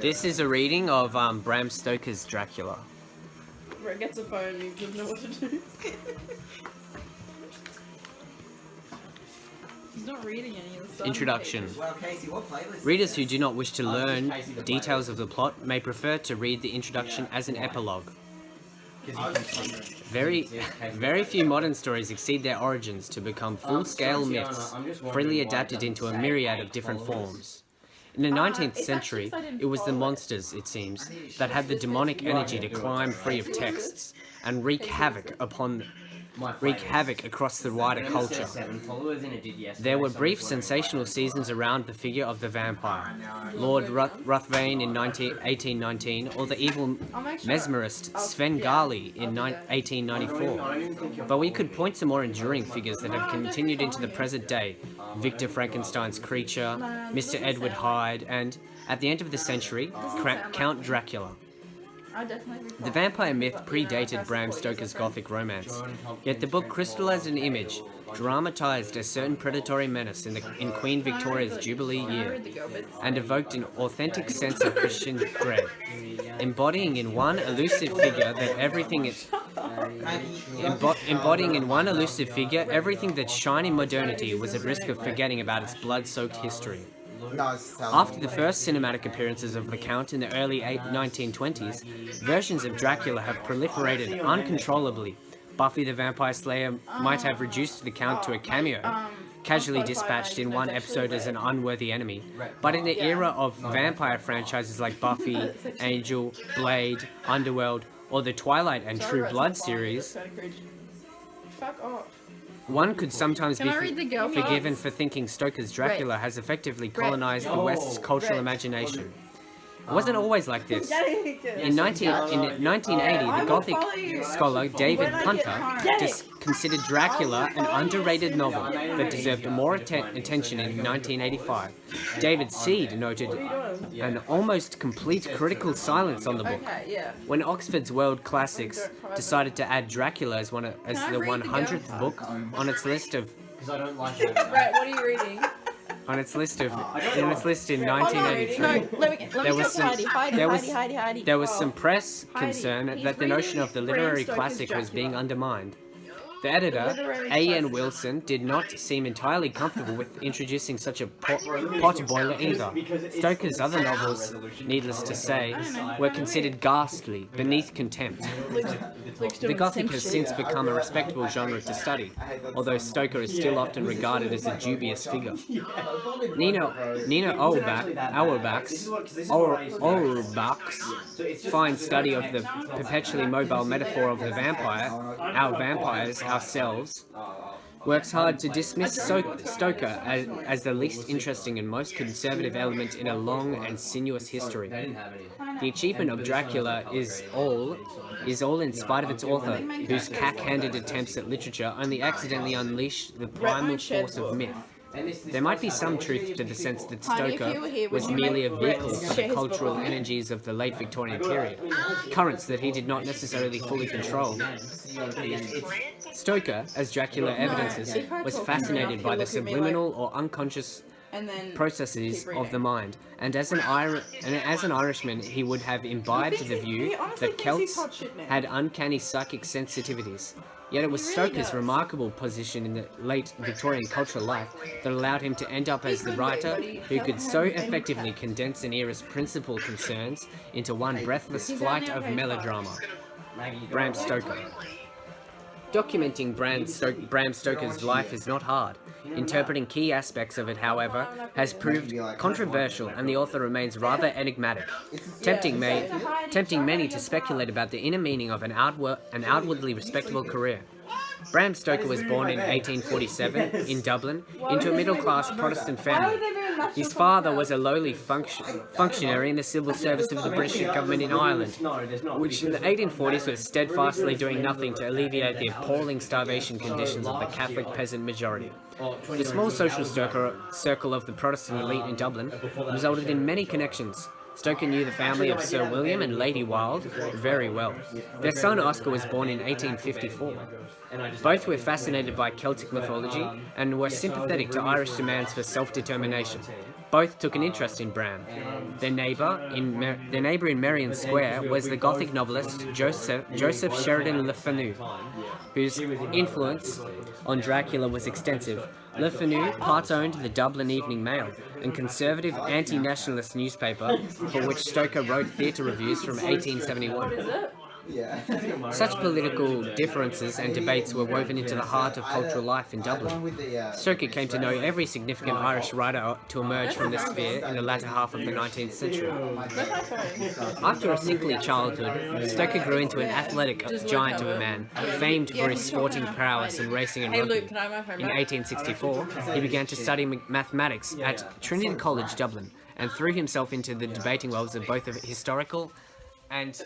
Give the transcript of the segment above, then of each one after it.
This is a reading of Bram Stoker's Dracula. Brett gets a phone, you didn't know what to do. He's not reading any of the stuff. Introduction. Well, Casey, what playlist? Readers who do not wish to learn details of the plot may prefer to read the introduction as an epilogue. Very few modern stories exceed their origins to become full-scale myths, freely adapted into a myriad of different forms. In the 19th century, it was the monsters, it seems, that had the demonic energy to climb free of texts and wreak havoc across the wider culture. There were brief sensational seasons around the figure of the vampire, Lord Ruthven in 1819, or the evil mesmerist Svengali in 1894. But we could point to more enduring figures that have continued into the present day: Victor Frankenstein's creature, Mr. Edward Hyde, and, at the end of the century, Count Dracula. The vampire myth predated Bram Stoker's Gothic romance, yet the book crystallized an image, dramatized a certain predatory menace in Queen Victoria's Jubilee year, and evoked an authentic sense of Christian dread, embodying in one elusive figure everything that shiny modernity was at risk of forgetting about its blood-soaked history. After the first cinematic appearances of the Count in the early 1920s, versions of Dracula have proliferated uncontrollably. Buffy the Vampire Slayer might have reduced the Count to a cameo, casually dispatched in one episode as an unworthy enemy. But in the era of vampire franchises like Buffy, Angel, Blade, Underworld, or the Twilight and True Blood series, one could sometimes be forgiven for thinking Stoker's Dracula has effectively colonized the West's cultural imagination. It wasn't always like this. In 1980, the Gothic scholar David Punter considered Dracula an underrated novel that deserved more attention in 1985. David Seed noted an almost complete critical silence on the book. When Oxford's World Classics decided to add Dracula as the 100th book on its list of... Brett, what are you reading? On its list in 1983, there was some press concern that the notion of the literary classic was being undermined. The editor, A.N. Wilson, did not seem entirely comfortable with introducing such a pot boiler either. Stoker's other novels, needless to say, were considered ghastly, beneath contempt. The Gothic has since become a respectable genre to study, although Stoker is still often regarded as a dubious figure. Nina Auerbach's fine study of the perpetually mobile metaphor of the vampire, our vampires, ourselves, works hard to dismiss Stoker as the least interesting and most conservative element in a long and sinuous history. The achievement of Dracula is all in spite of its author, whose cack-handed attempts at literature only accidentally unleash the primal force of myth. There might be some truth to the sense that Stoker was merely a vehicle for the cultural energies of the late Victorian period, currents that he did not necessarily fully control. Stoker, as Dracula evidences, was fascinated by the subliminal or unconscious processes of the mind, and as an Irishman, he would have imbibed the view that Celts had uncanny psychic sensitivities. Yet it was Stoker's remarkable position in the late Victorian cultural life that allowed him to end up as the writer who could so effectively condense an era's principal concerns into one breathless flight of melodrama. Bram Stoker. Documenting Bram Stoker's life is not hard. Interpreting key aspects of it, however, has proved controversial, and the author remains rather enigmatic, tempting many to speculate about the inner meaning of an outwardly respectable career. Bram Stoker was born in 1847 in Dublin into a middle-class Protestant family. His father was a lowly functionary in the civil service of the British government in Ireland, which in the 1840s was steadfastly doing nothing to alleviate the appalling starvation conditions of the Catholic peasant majority. The small social circle of the Protestant elite in Dublin resulted in many connections. Stoker knew the family of Sir William and Lady Wilde very well. Their son Oscar was born in 1854. Both were fascinated by Celtic mythology and were sympathetic to Irish demands for self-determination. Both took an interest in Bram. Their neighbour in Merrion Square was the Gothic novelist Joseph Sheridan Le Fanu, whose influence on Dracula was extensive. Le Fanu part-owned the Dublin Evening Mail, a conservative anti-nationalist newspaper for which Stoker wrote theatre reviews from 1871. Such political differences and debates were woven into the heart of cultural life in Dublin. Stoker came to know every significant Irish writer to emerge from this sphere in the latter half of the 19th century. After a sickly childhood, Stoker grew into an athletic giant of a man, famed for his sporting prowess in racing and rugby. In 1864, he began to study mathematics at Trinity College, Dublin, and threw himself into the debating worlds of both historical and...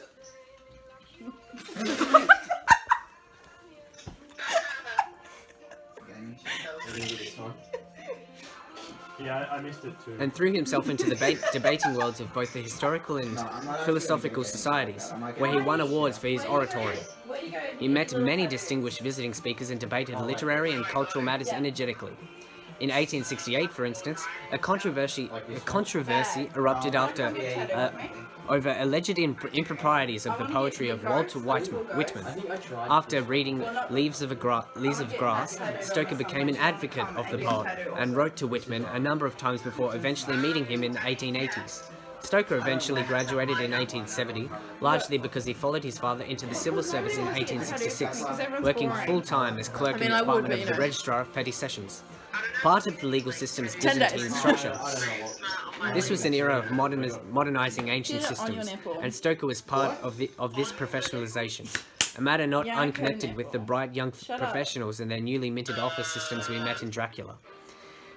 Yeah, I missed it too. And threw himself into the debating worlds of both the historical and philosophical societies, where he won awards for his oratory. He met many distinguished visiting speakers and debated literary and cultural matters energetically. In 1868, for instance, a controversy erupted over alleged improprieties of the poetry of Walter Whitman. After reading Leaves of Grass, Stoker became an advocate of the poet and wrote to Whitman a number of times before eventually meeting him in the 1880s. Stoker eventually graduated in 1870, largely because he followed his father into the civil service in 1866, working full-time as clerk in the department of the Registrar of Petty Sessions. Part of the legal system's Byzantine structure. This was an era of modernizing ancient systems, and Stoker was part of this professionalization, a matter not unconnected with the bright young professionals and their newly minted office systems we met in Dracula.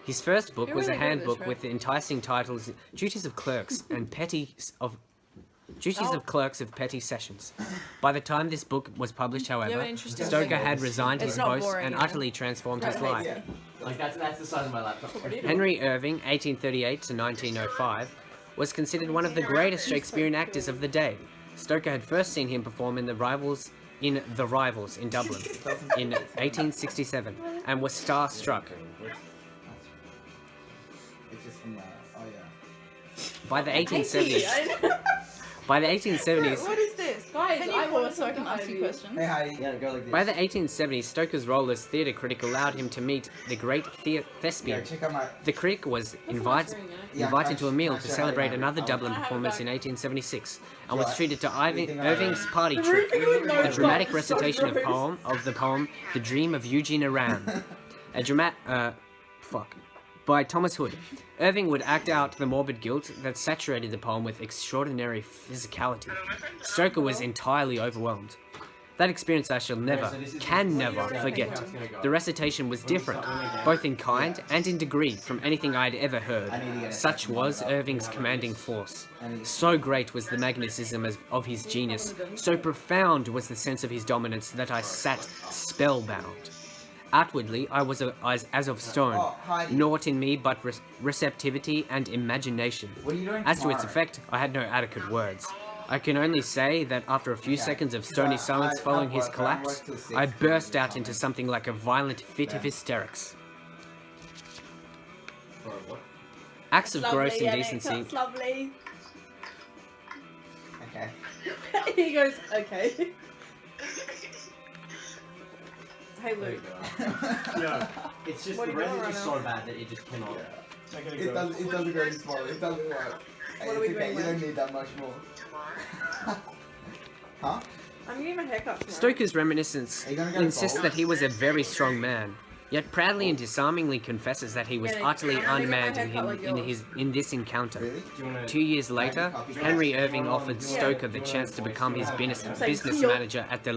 His first book was a handbook with the enticing titles Duties of Clerks and Duties of Clerks of Petty Sessions. By the time this book was published, however, Stoker had resigned his post and utterly transformed his life. Like that's the size of my laptop. Henry Irving, 1838 to 1905, was considered one of the greatest Shakespearean actors of the day. Stoker had first seen him perform in The Rivals in Dublin in 1867 and was starstruck. By the 1870s, What is this? Guys, I pause so I can ask you questions. Hey Heidi, yeah, go like this. By the 1870s, Stoker's role as theatre critic allowed him to meet the great thespian. The critic was invited to a meal to celebrate another Dublin performance in 1876, and was treated to Irving's party trick, a dramatic recitation of the poem "The Dream of Eugene Aram," by Thomas Hood. Irving would act out the morbid guilt that saturated the poem with extraordinary physicality. Stoker was entirely overwhelmed. That experience I can never forget. The recitation was different, both in kind and in degree, from anything I had ever heard. Such was Irving's commanding force. So great was the magnetism of his genius, so profound was the sense of his dominance that I sat spellbound. Outwardly, I was as of stone, naught in me but receptivity and imagination. As to its effect, I had no adequate words. I can only say that after a few seconds of stony silence following his collapse, I burst out into something like a violent fit of hysterics. Acts of gross indecency. Lovely. Okay. He goes, okay. Hey Luke. Yeah. It's just the resin is so bad that it just cannot. It doesn't go small. It doesn't work. What are we doing? You don't need that much more. Huh? I'm getting my haircut tomorrow. Stoker's reminiscence insists that he was a very strong man, yet proudly and disarmingly confesses that he was utterly unmanned in this encounter. Really? 2 years later, Henry Irving offered Stoker the chance to become his business manager at the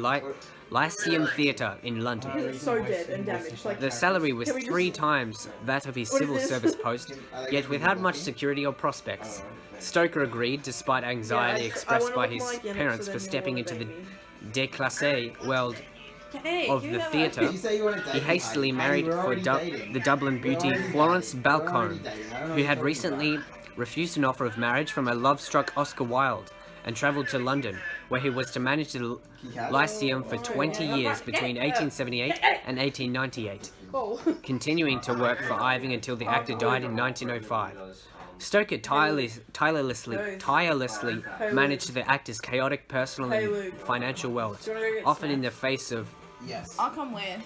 Lyceum Theatre in London. It's so dead and damaged. Like, The salary was 3 times that of his civil service post, yet without much security or prospects. Stoker agreed, despite anxiety expressed by his parents for stepping into the déclassé world of the theatre. He hastily married for the Dublin beauty Florence Balcone, who had recently refused an offer of marriage from a love-struck Oscar Wilde, and travelled to London, where he was to manage the Lyceum for 20 years between 1878 and 1898, continuing to work for Irving until the actor died in 1905. Stoker tirelessly managed the actor's chaotic personal and financial woes, often in the face of I'll come where?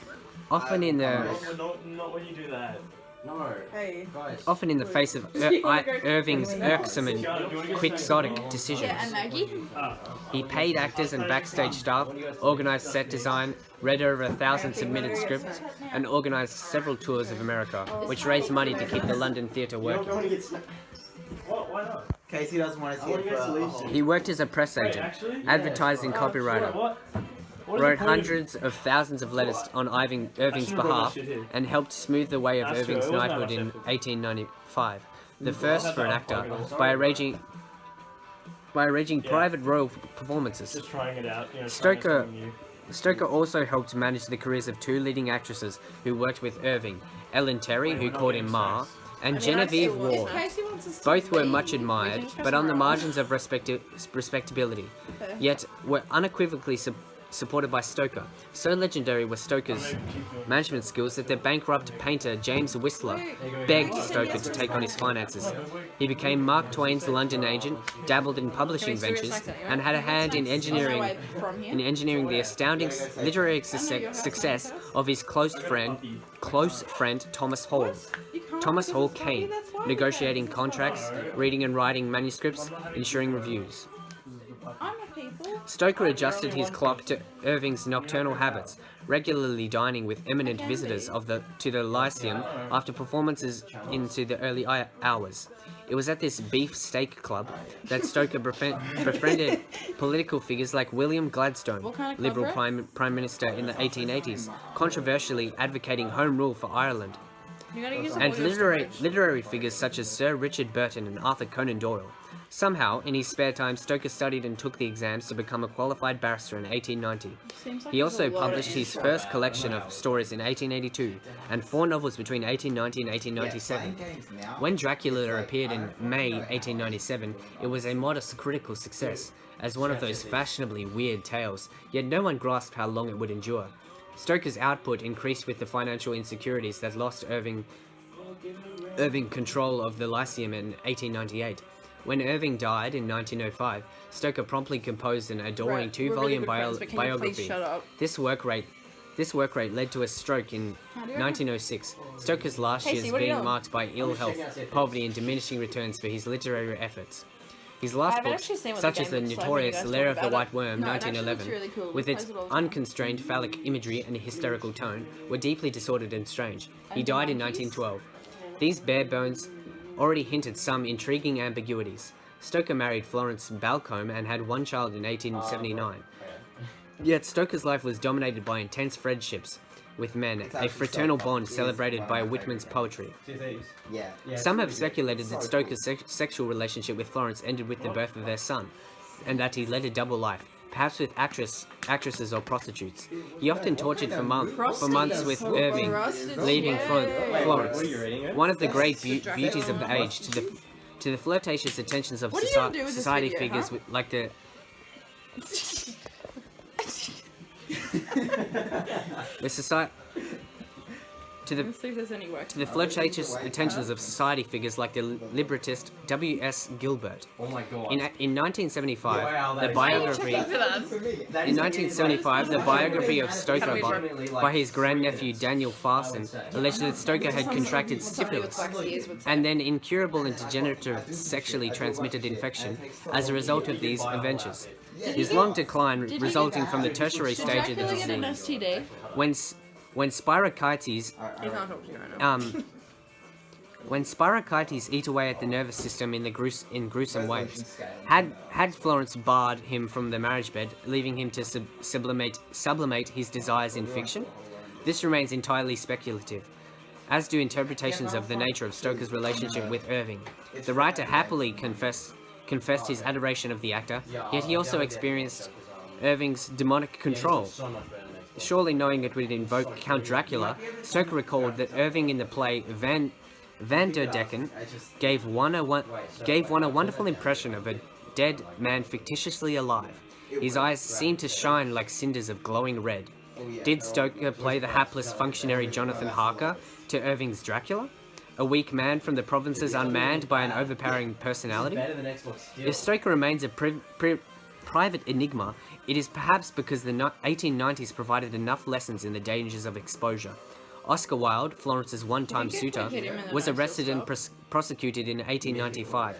often in the Not when you do that. No. Hey. Guys. often in the face of Irving's irksome and quixotic decisions. Yeah, and Maggie? He paid actors and backstage staff, organised set design, read over 1,000 submitted scripts, and organised several tours of America, which raised money to keep the London theatre working. Why not? Casey doesn't want to see it. He worked as a press agent, advertising copywriter, wrote hundreds of thousands of letters on Irving's behalf, and helped smooth the way of Irving's knighthood in 1895, the first for an actor, by arranging private royal performances. Just trying it out. Stoker also helped manage the careers of two leading actresses who worked with Irving, Ellen Terry, who called him Ma, and Genevieve Ward. Both were much admired, but on the margins of respectability, yet were unequivocally supported by Stoker. So legendary were Stoker's management skills that the bankrupt painter James Whistler begged Stoker to take on his finances. He became Mark Twain's London agent, dabbled in publishing ventures, and had a hand in engineering the astounding literary success of his close friend Thomas Hall. Thomas Hall came, negotiating contracts, reading and writing manuscripts, ensuring reviews. Stoker adjusted his clock to Irving's nocturnal habits, regularly dining with eminent visitors to the Lyceum after performances into the early hours. It was at this beef steak club that Stoker befriended political figures like William Gladstone, Liberal Prime Minister in the 1880s, controversially advocating Home Rule for Ireland, and literary figures such as Sir Richard Burton and Arthur Conan Doyle. Somehow, in his spare time, Stoker studied and took the exams to become a qualified barrister in 1890. He also published his first collection of stories in 1882, and 4 novels between 1890 and 1897. When Dracula appeared in May 1897, it was a modest critical success, as one of those fashionably weird tales, yet no one grasped how long it would endure. Stoker's output increased with the financial insecurities that lost Irving control of the Lyceum in 1898. When Irving died in 1905, Stoker promptly composed an adoring 2-volume biography. This work rate led to a stroke in 1906. Stoker's last years being marked by ill health, poverty, and diminishing returns for his literary efforts. His last books, such as the notorious Lair of the White Worm, 1911, with its unconstrained phallic imagery and hysterical tone, were deeply disordered and strange. He died in 1912. These bare bones already hinted some intriguing ambiguities. Stoker married Florence Balcombe and had 1 child in 1879. Yet Stoker's life was dominated by intense friendships with men, a fraternal bond celebrated by Whitman's poetry. Some have speculated that Stoker's sexual relationship with Florence ended with the birth of their son, and that he led a double life, perhaps with actresses or prostitutes. He often tortured for months with Irving, leaving Florence, one of the great beauties of the age, to the flirtatious attentions of society figures like the... To the flirtatious attentions of society figures like the librettist W.S. Gilbert. Oh my god. In 1975, the biography of Stoker by his grandnephew Daniel Farson alleged that Stoker had contracted syphilis, and then incurable and degenerative sexually transmitted infection as a result of these adventures. His long decline resulting from the tertiary stage of the disease. When spirochetes eat away at the nervous system in gruesome ways, had Florence barred him from the marriage bed, leaving him to sublimate his desires in fiction? This remains entirely speculative, as do interpretations of the nature of Stoker's relationship with Irving. The writer happily confessed his adoration of the actor, yet he also experienced Irving's demonic control. Surely knowing it would invoke Count Dracula, Stoker recalled that Irving in the play Van der Decken gave one a wonderful impression of a dead man fictitiously alive. His eyes seemed to shine like cinders of glowing red. Did Stoker play the hapless functionary Jonathan Harker to Irving's Dracula? A weak man from the provinces unmanned by an overpowering personality? If Stoker remains a private enigma, it is perhaps because the 1890s provided enough lessons in the dangers of exposure. Oscar Wilde, Florence's one-time suitor, was arrested and prosecuted in 1895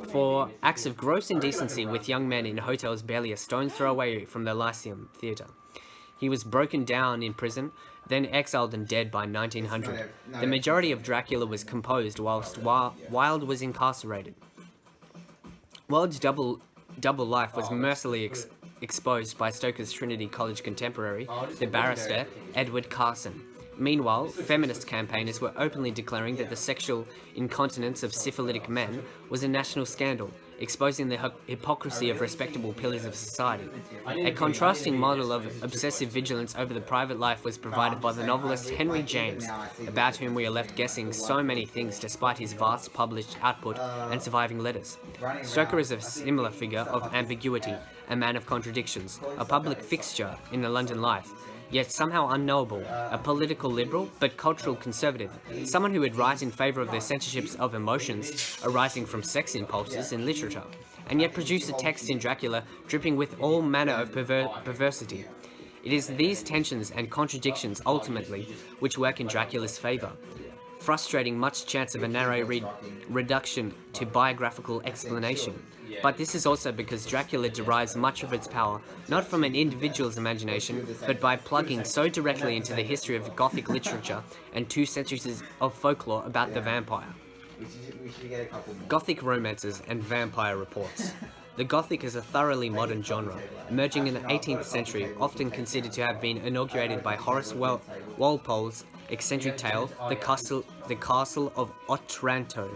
for acts of gross indecency with young men in hotels barely a stone's throw away from the Lyceum Theatre. He was broken down in prison, then exiled and dead by 1900. The majority of Dracula was composed whilst Wilde was incarcerated. Wilde's double life was mercilessly exposed by Stoker's Trinity College contemporary, the barrister Edward Carson. Meanwhile, feminist campaigners were openly declaring that the sexual incontinence of syphilitic men was a national scandal, exposing the hypocrisy of respectable pillars of society. A contrasting model of obsessive vigilance over the private life was provided by the novelist Henry James, about whom we are left guessing so many things despite his vast published output and surviving letters. Stoker is a similar figure of ambiguity, a man of contradictions, a public fixture in the London life, yet somehow unknowable, a political liberal but cultural conservative, someone who would write in favour of the censorships of emotions arising from sex impulses in literature, and yet produce a text in Dracula dripping with all manner of perversity. It is these tensions and contradictions, ultimately, which work in Dracula's favour, frustrating much chance of a narrow reduction to biographical explanation. But this is also because Dracula derives much of its power not from an individual's imagination, but by plugging so directly into the history of Gothic literature and 2 centuries of folklore about the vampire. Gothic romances and vampire reports. The Gothic is a thoroughly modern genre, emerging in the 18th century, often considered to have been inaugurated by Horace Walpole's eccentric tale, The Castle of Otranto,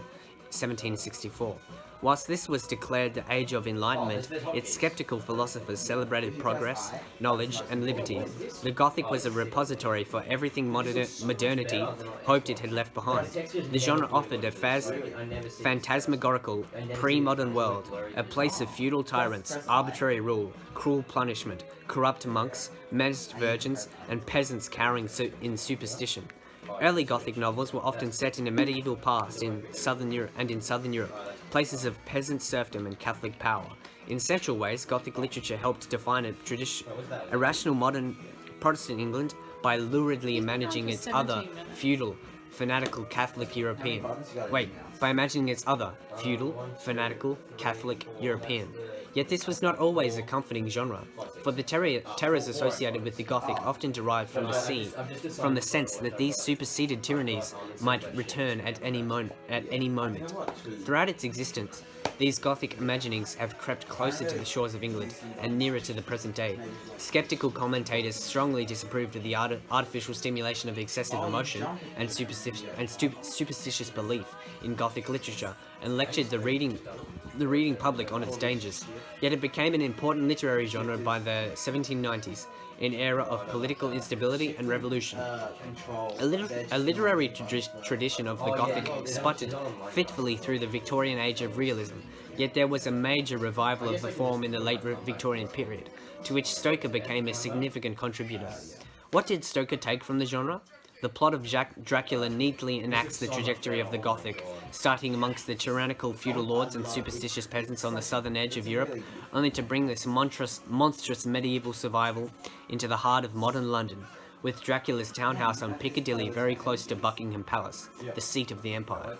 1764. Whilst this was declared the Age of Enlightenment, its skeptical philosophers celebrated progress, knowledge, and liberty. The Gothic was a repository for everything modernity hoped it had left behind. The genre offered a phantasmagorical, pre-modern world, a place of feudal tyrants, arbitrary rule, cruel punishment, corrupt monks, menaced virgins, and peasants cowering in superstition. Early Gothic novels were often set in a medieval past in Southern Europe, places of peasant serfdom and Catholic power. In central ways, Gothic literature helped define a rational modern Protestant England by luridly imagining its other feudal, fanatical Catholic European. Yet this was not always a comforting genre, for the terrors associated with the Gothic often derived from the sense that these superseded tyrannies might return at any moment. Throughout its existence, these Gothic imaginings have crept closer to the shores of England and nearer to the present day. Skeptical commentators strongly disapproved of the artificial stimulation of excessive emotion and superstitious belief in Gothic literature, and lectured the reading public on its dangers. Yet it became an important literary genre by the 1790s, an era of political instability and revolution. A literary tradition of the Gothic sputtered fitfully through the Victorian age of realism, yet there was a major revival of the form in the late Victorian period, to which Stoker became a significant contributor. What did Stoker take from the genre? The plot of Dracula neatly enacts the trajectory of the Gothic, starting amongst the tyrannical feudal lords and superstitious peasants on the southern edge of Europe, only to bring this monstrous medieval survival into the heart of modern London, with Dracula's townhouse on Piccadilly very close to Buckingham Palace, the seat of empire.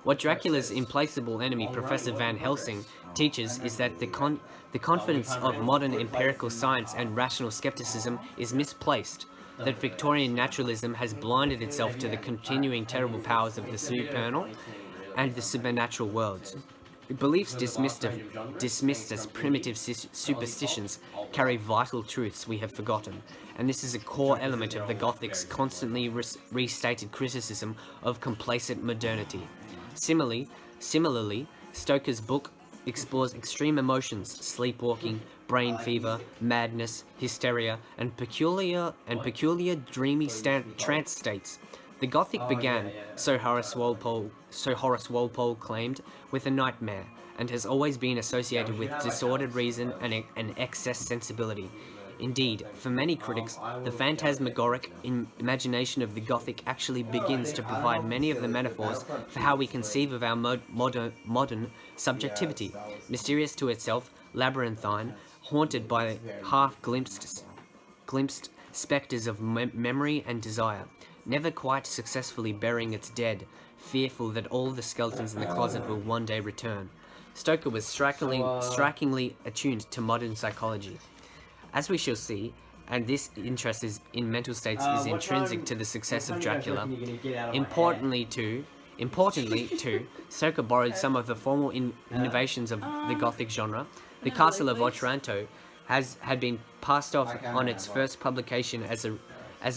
What Dracula's implacable enemy, Professor Van Helsing, teaches is that the confidence of modern empirical science and rational skepticism is misplaced, that Victorian naturalism has blinded itself to the continuing terrible powers of the supernal and the supernatural worlds. Beliefs dismissed as primitive superstitions carry vital truths we have forgotten, and this is a core element of the Gothic's constantly restated criticism of complacent modernity. Similarly, Stoker's book explores extreme emotions, sleepwalking, brain fever, madness, hysteria, and peculiar dreamy trance states. The Gothic began, so Horace Walpole claimed, with a nightmare, and has always been associated with disordered reason and excess sensibility. Indeed, for many critics, the phantasmagoric imagination of the Gothic actually begins to provide many of the metaphors for how we conceive of our modern subjectivity, mysterious to itself, labyrinthine, haunted by half-glimpsed spectres of memory and desire, never quite successfully burying its dead, fearful that all the skeletons in the closet will one day return. Stoker was strikingly attuned to modern psychology. As we shall see, and this interest in mental states is intrinsic to the success of Dracula. Importantly too, Stoker borrowed some of the formal innovations of the Gothic genre. The Castle of Otranto had been passed off on its first publication as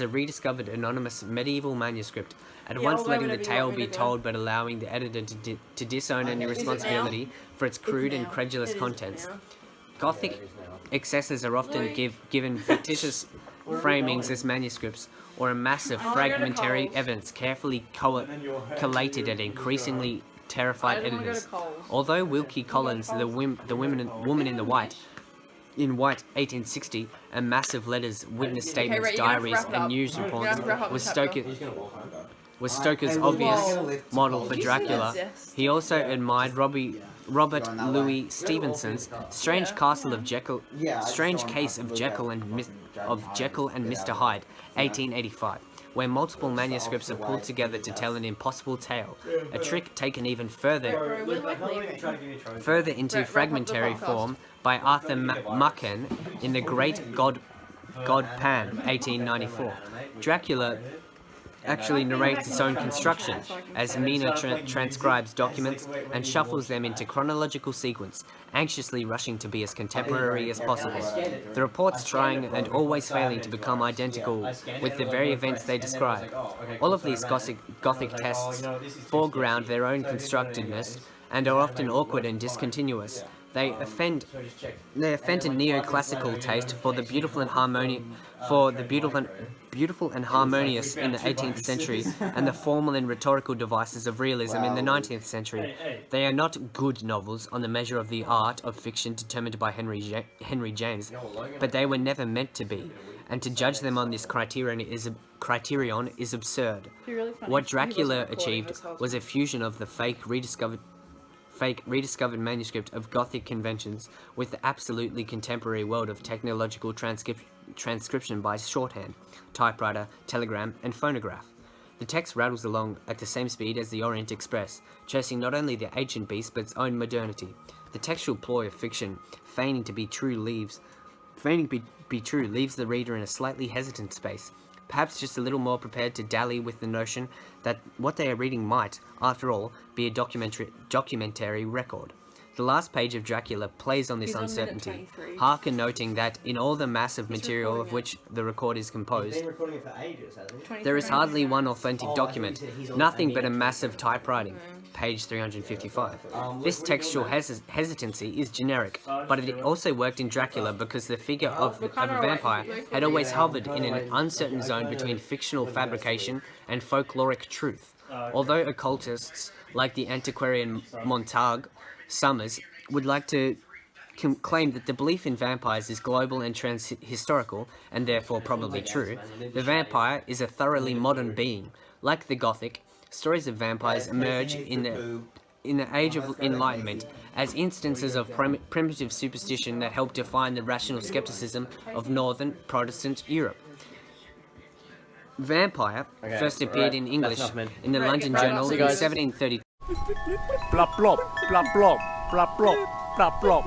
a rediscovered anonymous medieval manuscript, at once letting the tale be told but allowing the editor to disown any responsibility for its crude and credulous contents. Gothic excesses are often given fictitious framings as manuscripts, or a mass of fragmentary evidence carefully collated at increasingly terrified editors. Although Wilkie Collins, the Woman in White, 1860, and massive letters, witness statements, diaries, and news reports was Stoker's obvious model for Dracula. He also admired Robert Louis Stevenson's Strange Case of Jekyll and Mr. Hyde, 1885, where multiple manuscripts are pulled together to tell an impossible tale, a trick taken even further into fragmentary form by Arthur Machen in The Great God Pan, 1894. Dracula actually narrates its own construction, as Mina transcribes documents and shuffles them into chronological sequence, anxiously rushing to be as contemporary as possible. The reports trying and always failing to become identical with the very events they describe. All of these Gothic tests foreground their own constructedness and are often awkward and discontinuous. They offend a neoclassical taste for the beautiful and harmonious in the 18th century, and the formal and rhetorical devices of realism in the 19th century. They are not good novels on the measure of the art of fiction determined by Henry James, but they were never meant to be, and to judge them on this criterion is absurd. What Dracula achieved was a fusion of the fake rediscovered manuscript of Gothic conventions with the absolutely contemporary world of technological transcription by shorthand, typewriter, telegram, and phonograph. The text rattles along at the same speed as the Orient Express, chasing not only the ancient beast but its own modernity. The textual ploy of fiction, feigning to be true, leaves the reader in a slightly hesitant space, perhaps just a little more prepared to dally with the notion that what they are reading might, after all, be a documentary record. The last page of Dracula plays on this uncertainty, hearken noting that in all the mass of material of which the record is composed, there is hardly one authentic document, nothing but a mass of typewriting. Page 355. This textual hesitancy is generic, but it also worked in Dracula because the figure of a vampire had always hovered in an uncertain zone between fictional fabrication and folkloric truth. Although occultists like the antiquarian Montague Summers would like to claim that the belief in vampires is global and transhistorical, and therefore probably true, the vampire is a thoroughly modern being. Like the Gothic, stories of vampires emerge in the Age of Enlightenment as instances of primitive superstition that help define the rational skepticism of northern Protestant Europe. Vampire first appeared in English in the London Journal in 1732. Plop plop, plop plop, plop plop, plop plop.